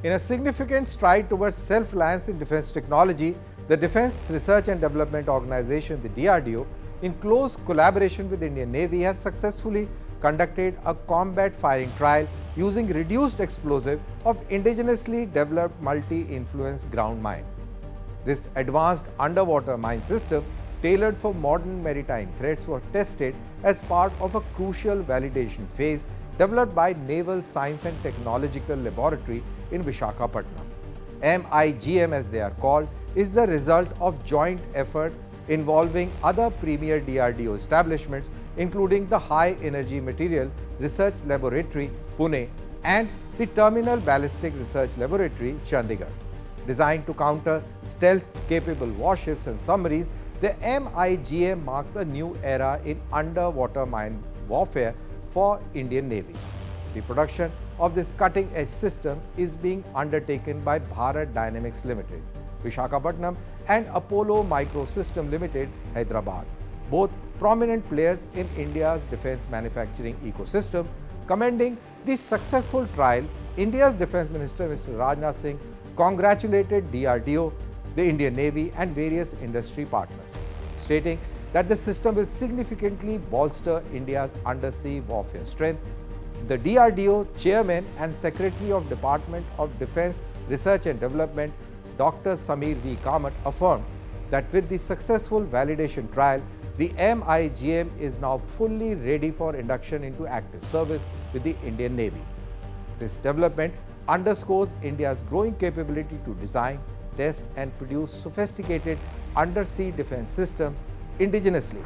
In a significant stride towards self-reliance in defense technology, the Defense Research and Development Organization, the DRDO, in close collaboration with the Indian Navy, has successfully conducted a combat firing trial using reduced explosive of indigenously developed multi-influence ground mine. This advanced underwater mine system, tailored for modern maritime threats, was tested as part of a crucial validation phase developed by Naval Science and Technological Laboratory in Visakhapatnam. MIGM, as they are called, is the result of joint effort involving other premier DRDO establishments, including the High Energy Material Research Laboratory, Pune, and the Terminal Ballistics Research Laboratory, Chandigarh. Designed to counter stealth-capable warships and submarines, the MIGM marks a new era in underwater mine warfare for Indian Navy. The production of this cutting-edge system is being undertaken by Bharat Dynamics Limited, Visakhapatnam, and Apollo Microsystems Limited, Hyderabad, both prominent players in India's defense manufacturing ecosystem. Commending this successful trial, India's Defense Minister Mr. Rajnath Singh congratulated DRDO, the Indian Navy, and various industry partners, stating that the system will significantly bolster India's undersea warfare strength. The DRDO Chairman and Secretary of Department of Defense Research and Development, Dr. Samir V. Kamath, affirmed that with the successful validation trial, the MIGM is now fully ready for induction into active service with the Indian Navy. This development underscores India's growing capability to design, test, and produce sophisticated undersea defense systems indigenously.